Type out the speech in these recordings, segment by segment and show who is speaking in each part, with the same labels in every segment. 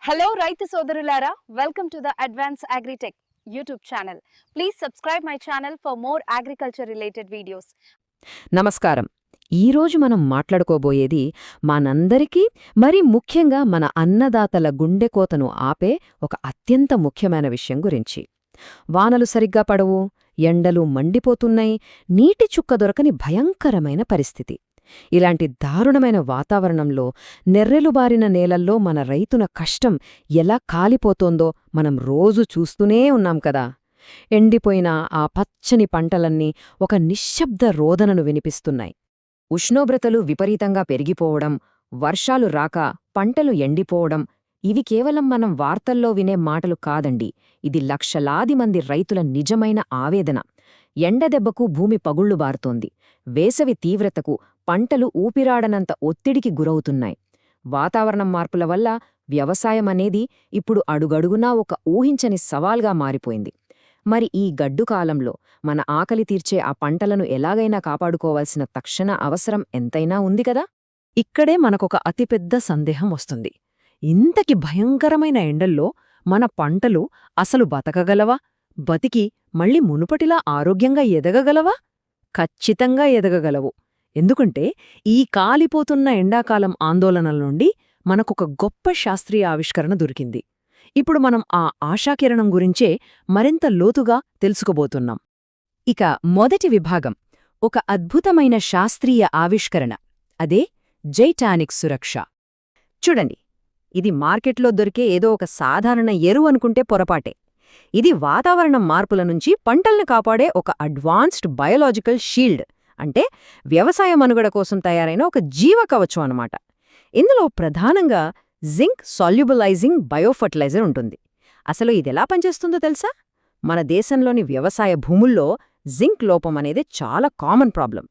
Speaker 1: Hello రైతు సోదరులారా, welcome to the advance agritech YouTube channel. Please subscribe my channel for more agriculture related videos.
Speaker 2: నమస్కారం. ఈరోజు మనం మాట్లాడుకోబోయేది మనందరికీ, మరి ముఖ్యంగా మన అన్నదాతల గుండెకోతను ఆపే ఒక అత్యంత ముఖ్యమైన విషయం గురించి. వానలు సరిగ్గా పడవు, ఎండలు మండిపోతున్నాయి, నీటి చుక్క దొరకని భయంకరమైన పరిస్థితి. ఇలాంటి దారుణమైన వాతావరణంలో నెర్రెలుబారిన నేలల్లో మన రైతుల కష్టం ఎలా కాలిపోతోందో మనం రోజు చూస్తూనే ఉన్నాం కదా. ఎండిపోయిన ఆ పచ్చని పంటలన్నీ ఒక నిశ్శబ్ద రోదనను వినిపిస్తున్నాయి. ఉష్ణోగ్రతలు విపరీతంగా పెరిగిపోవడం, వర్షాలు రాక పంటలు ఎండిపోవడం ఇవి కేవలం మనం వార్తల్లో వినే మాటలు కాదండి. ఇది లక్షలాది మంది రైతుల నిజమైన ఆవేదన. ఎండదెబ్బకు భూమి పగుళ్లుబారుతోంది, వేసవి తీవ్రతకు పంటలు ఊపిరాడనంత ఒత్తిడికి గురవుతున్నాయి. వాతావరణం మార్పుల వల్ల వ్యవసాయమనేది ఇప్పుడు అడుగడుగునా ఒక ఊహించని సవాల్గా మారిపోయింది. మరి ఈ గడ్డు కాలంలో మన ఆకలి తీర్చే ఆ పంటలను ఎలాగైనా కాపాడుకోవాల్సిన తక్షణ అవసరం ఎంతైనా ఉంది కదా. ఇక్కడే మనకొక అతిపెద్ద సందేహం వస్తుంది. ఇంతకి భయంకరమైన ఎండల్లో మన పంటలు అసలు బతకగలవా? బతికి మళ్ళీ మునుపటిలా ఆరోగ్యంగా ఎదగగలవా? ఖచ్చితంగా ఎదగగలవు. ఎందుకంటే ఈ కాలిపోతున్న ఎండాకాలం ఆందోళనల నుండి మనకొక గొప్ప శాస్త్రీయ ఆవిష్కరణ దొరికింది. ఇప్పుడు మనం ఆ ఆశాకిరణం గురించే మరింత లోతుగా తెలుసుకోబోతున్నాం. ఇక మొదటి విభాగం ఒక అద్భుతమైన శాస్త్రీయ ఆవిష్కరణ, అదే జైటానిక్ సురక్ష. చూడండి, ఇది మార్కెట్లో దొరికే ఏదో ఒక సాధారణ ఎరువు అనుకుంటే పొరపాటే. ఇది వాతావరణం మార్పుల నుంచి పంటల్ని కాపాడే ఒక అడ్వాన్స్డ్ బయోలాజికల్ షీల్డ్, అంటే వ్యవసాయ మనుగడ కోసం తయారైన ఒక జీవకవచం అన్నమాట. ఇందులో ప్రధానంగా జింక్ సాల్యుబలైజింగ్ బయోఫర్టిలైజర్ ఉంటుంది. అసలు ఇదెలా పనిచేస్తుందో తెలుసా? మన దేశంలోని వ్యవసాయ భూముల్లో జింక్ లోపం అనేది చాలా కామన్ ప్రాబ్లం.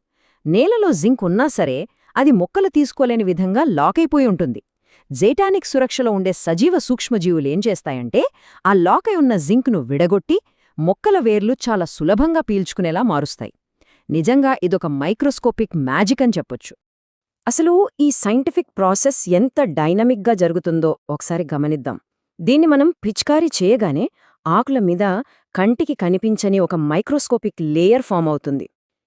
Speaker 2: నేలలో జింక్ ఉన్నా సరే అది మొక్కలు తీసుకోలేని విధంగా లాకైపోయి ఉంటుంది. జైటానిక్ సురక్షలో ఉండే సజీవ సూక్ష్మజీవులేం చేస్తాయంటే ఆ లాకై ఉన్న జింక్ను విడగొట్టి మొక్కల వేర్లు చాలా సులభంగా పీల్చుకునేలా మారుస్తాయి. నిజంగా ఇదొక మైక్రోస్కోపిక్ మ్యాజిక్ అని చెప్పొచ్చు. అసలు ఈ సైంటిఫిక్ ప్రాసెస్ ఎంత డైనమిక్గా జరుగుతుందో ఒకసారి గమనిద్దాం. దీన్ని మనం పిచికారీ చేయగానే ఆకుల మీద కంటికి కనిపించని ఒక మైక్రోస్కోపిక్ లేయర్ ఫామ్ అవుతుంది.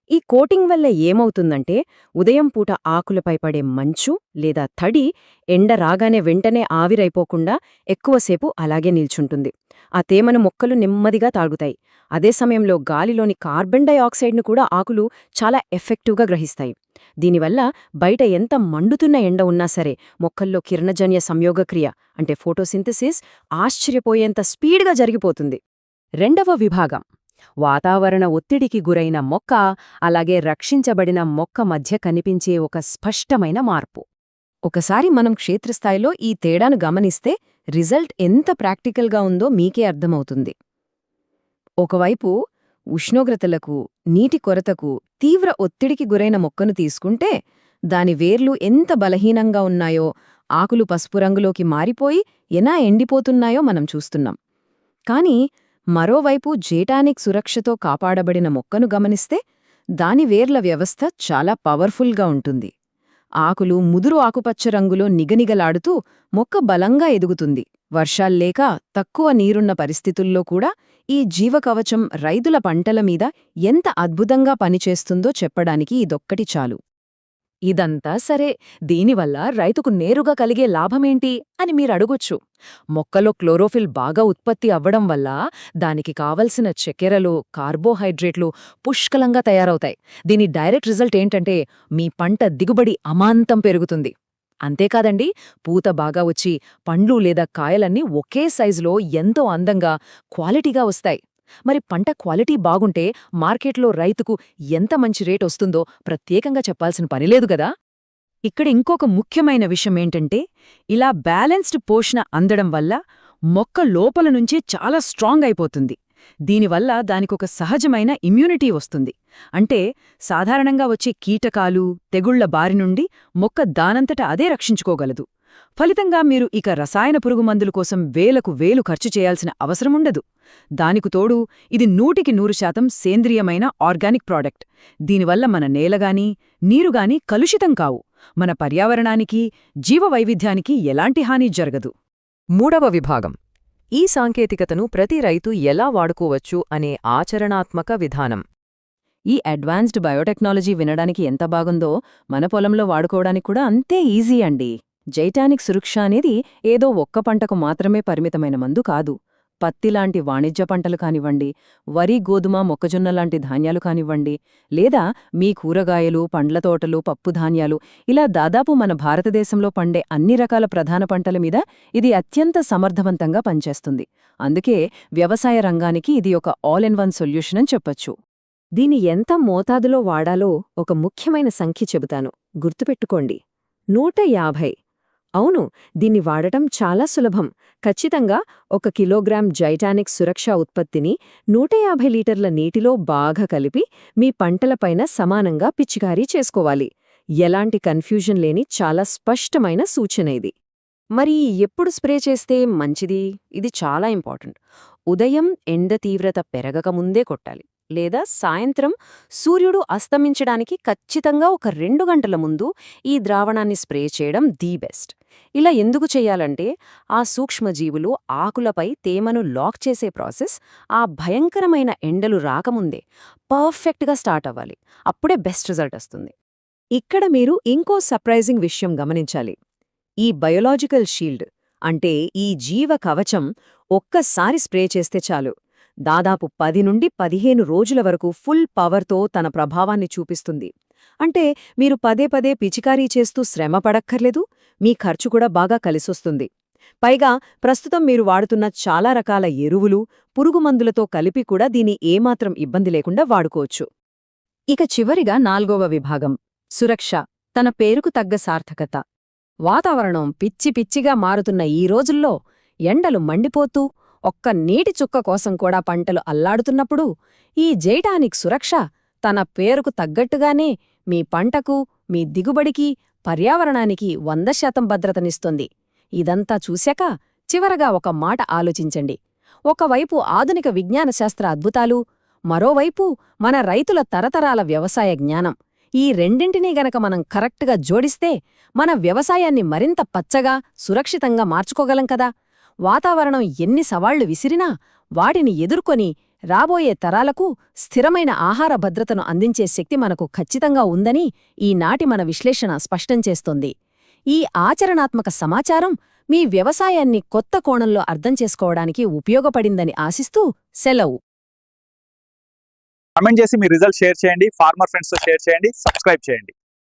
Speaker 2: ఈ కోటింగ్ వల్ల ఏమవుతుందంటే ఉదయం పూట ఆకులపై పడే మంచు లేదా తడి ఎండ రాగానే వెంటనే ఆవిరైపోకుండా ఎక్కువసేపు అలాగే నిల్చుంటుంది. ఆ తేమను మొక్కలు నెమ్మదిగా తాగుతాయి. అదే సమయంలో గాలిలోని కార్బన్ డైఆక్సైడ్ను కూడా ఆకులు చాలా ఎఫెక్టివ్గా గ్రహిస్తాయి. దీనివల్ల బయట ఎంత మండుతున్న ఎండ ఉన్నా సరే మొక్కల్లో కిరణజన్య సంయోగక్రియ అంటే ఫోటోసింథసిస్ ఆశ్చర్యపోయేంత స్పీడ్గా జరిగిపోతుంది. రెండవ విభాగం వాతావరణ ఒత్తిడికి గురైన మొక్క, అలాగే రక్షించబడిన మొక్క మధ్య కనిపించే ఒక స్పష్టమైన మార్పు. ఒకసారి మనం క్షేత్రస్థాయిలో ఈ తేడాను గమనిస్తే రిజల్ట్ ఎంత ప్రాక్టికల్గా ఉందో మీకే అర్థమవుతుంది. ఒకవైపు ఉష్ణోగ్రతలకు, నీటి కొరతకు, తీవ్ర ఒత్తిడికి గురైన మొక్కను తీసుకుంటే దాని వేర్లు ఎంత బలహీనంగా ఉన్నాయో, ఆకులు పసుపు రంగులోకి మారిపోయి ఎలా ఎండిపోతున్నాయో మనం చూస్తున్నాం. కానీ మరోవైపు జైటానిక్ సురక్షతో కాపాడబడిన మొక్కను గమనిస్తే దాని వేర్ల వ్యవస్థ చాలా పవర్ఫుల్గా ఉంటుంది. ఆకులు ముదురు ఆకుపచ్చ రంగులో నిగనిగలాడుతూ మొక్క బలంగా ఎదుగుతుంది. వర్షాల్లేక తక్కువ నీరున్న పరిస్థితుల్లో కూడా ఈ జీవకవచం రైతుల పంటల మీద ఎంత అద్భుతంగా పనిచేస్తుందో చెప్పడానికి ఇదొక్కటి చాలు. ఇదంతా సరే, దీనివల్ల రైతుకు నేరుగా కలిగే లాభమేంటి అని మీరడగొచ్చు. మొక్కలో క్లోరోఫిల్ బాగా ఉత్పత్తి అవ్వడం వల్ల దానికి కావలసిన చక్కెరలు, కార్బోహైడ్రేట్లు పుష్కలంగా తయారవుతాయి. దీని డైరెక్ట్ రిజల్ట్ ఏంటంటే మీ పంట దిగుబడి అమాంతం పెరుగుతుంది. అంతేకాదండి, పూత బాగా వచ్చి పండ్లు లేదా కాయలన్నీ ఒకే సైజులో ఎంతో అందంగా, క్వాలిటీగా వస్తాయి. మరి పంట క్వాలిటీ బాగుంటే మార్కెట్లో రైతుకు ఎంత మంచి రేట్ వస్తుందో ప్రత్యేకంగా చెప్పాల్సిన పనిలేదు గదా. ఇక్కడ ఇంకొక ముఖ్యమైన విషయమేంటంటే ఇలా బ్యాలెన్స్డ్ పోషణ అందడం వల్ల మొక్క లోపల నుంచే చాలా స్ట్రాంగ్ అయిపోతుంది. దీనివల్ల దానికొక సహజమైన ఇమ్యూనిటీ వస్తుంది. అంటే సాధారణంగా వచ్చే కీటకాలు, తెగుళ్ల బారి నుండి మొక్క దానంతట అదే రక్షించుకోగలదు. ఫలితంగా మీరు ఇక రసాయన పురుగుమందుల కోసం వేలకు వేలు ఖర్చు చేయాల్సిన అవసరముండదు. దానికి తోడు ఇది 100% సేంద్రియమైన ఆర్గానిక్ ప్రాడక్ట్. దీనివల్ల మన నేలగాని, నీరుగాని కలుషితం కావు. మన పర్యావరణానికి, జీవవైవిధ్యానికి ఎలాంటి హాని జరగదు.
Speaker 3: మూడవ విభాగం ఈ సాంకేతికతను ప్రతి రైతు ఎలా వాడుకోవచ్చు అనే ఆచరణాత్మక విధానం.
Speaker 2: ఈ అడ్వాన్స్డ్ బయోటెక్నాలజీ వినడానికి ఎంత బాగుందో మన పొలంలో వాడుకోవడానికి కూడా అంతే ఈజీ అండి. జైటానిక్ సురక్ష అనేది ఏదో ఒక్క పంటకు మాత్రమే పరిమితమైన మందు కాదు. పత్తిలాంటి వాణిజ్య పంటలు కానివ్వండి, వరి, గోధుమ, మొక్కజొన్న లాంటి ధాన్యాలు కానివ్వండి, లేదా మీ కూరగాయలు, పండ్ల తోటలు, పప్పుధాన్యాలు, ఇలా దాదాపు మన భారతదేశంలో పండే అన్ని రకాల ప్రధాన పంటల మీద ఇది అత్యంత సమర్థవంతంగా పనిచేస్తుంది. అందుకే వ్యవసాయ రంగానికి ఇది ఒక ఆల్ ఇన్ వన్ సొల్యూషన్ అని చెప్పొచ్చు. దీని ఎంత మోతాదులో వాడాలో ఒక ముఖ్యమైన సంఖ్య చెబుతాను, గుర్తుపెట్టుకోండి. 150. అవును, దీన్ని వాడటం చాలా సులభం. ఖచ్చితంగా 1 కిలోగ్రాం జైటానిక్ సురక్ష ఉత్పత్తిని 150 లీటర్ల నీటిలో బాగా కలిపి మీ పంటలపైన సమానంగా పిచికారీ చేసుకోవాలి. ఎలాంటి కన్ఫ్యూజన్ లేని చాలా స్పష్టమైన సూచన ఇది. మరి ఎప్పుడు స్ప్రే చేస్తే మంచిది? ఇది చాలా ఇంపార్టెంట్. ఉదయం ఎండ తీవ్రత పెరగకముందే కొట్టాలి, లేదా సాయంత్రం సూర్యుడు అస్తమించడానికి ఖచ్చితంగా ఒక 2 గంటల ముందు ఈ ద్రావణాన్ని స్ప్రే చేయడం ది బెస్ట్. ఇలా ఎందుకు చెయ్యాలంటే ఆ సూక్ష్మజీవులు ఆకులపై తేమను లాక్ చేసే ప్రాసెస్ ఆ భయంకరమైన ఎండలు రాకముందే పర్ఫెక్ట్గా స్టార్ట్ అవ్వాలి. అప్పుడే బెస్ట్ రిజల్ట్ వస్తుంది. ఇక్కడ మీరు ఇంకో సర్ప్రైజింగ్ విషయం గమనించాలి. ఈ బయోలాజికల్ షీల్డ్ అంటే ఈ జీవ కవచం ఒక్కసారి స్ప్రే చేస్తే చాలు, దాదాపు 10 నుండి 15 రోజుల వరకు ఫుల్ పవర్తో తన ప్రభావాన్ని చూపిస్తుంది. అంటే మీరు పదే పదే పిచికారీ చేస్తూ శ్రమ పడక్కర్లేదు, మీ ఖర్చు కూడా బాగా కలిసొస్తుంది. పైగా ప్రస్తుతం మీరు వాడుతున్న చాలా రకాల ఎరువులు, పురుగుమందులతో కలిపి కూడా దీని ఏమాత్రం ఇబ్బంది లేకుండా వాడుకోవచ్చు. ఇక చివరిగా 4వ విభాగం సురక్ష, తన పేరుకు తగ్గ సార్థకత. వాతావరణం పిచ్చి పిచ్చిగా మారుతున్న ఈ రోజుల్లో ఎండలు మండిపోతూ ఒక్క నీటి చుక్క కోసం కూడా పంటలు అల్లాడుతున్నప్పుడు ఈ జైటానిక్ సురక్ష తన పేరుకు తగ్గట్టుగానే మీ పంటకు, మీ దిగుబడికి, పర్యావరణానికి 100% భద్రతనిస్తుంది. ఇదంతా చూశాక చివరగా ఒక మాట ఆలోచించండి. ఒకవైపు ఆధునిక విజ్ఞాన శాస్త్ర అద్భుతాలు, మరోవైపు మన రైతుల తరతరాల వ్యవసాయ జ్ఞానం. ఈ రెండింటినీ గనక మనం కరెక్ట్గా జోడిస్తే మన వ్యవసాయాన్ని మరింత పచ్చగా, సురక్షితంగా మార్చుకోగలం కదా. వాతావరణం ఎన్ని సవాళ్లు విసిరినా వాటిని ఎదుర్కొని రాబోయే తరాలకు స్థిరమైన ఆహార భద్రతను అందించే శక్తి మనకు ఖచ్చితంగా ఉందని ఈనాటి మన విశ్లేషణ స్పష్టం చేస్తోంది. ఈ ఆచరణాత్మక సమాచారం మీ వ్యవసాయాన్ని కొత్త కోణంలో అర్థం చేసుకోవడానికి ఉపయోగపడిందని ఆశిస్తూ సెలవు.
Speaker 4: కమెంట్ చేసి మీ రిజల్ట్ షేర్ చేయండి, ఫార్మర్ ఫ్రెండ్స్తో షేర్ చేయండి, సబ్స్క్రైబ్ చేయండి.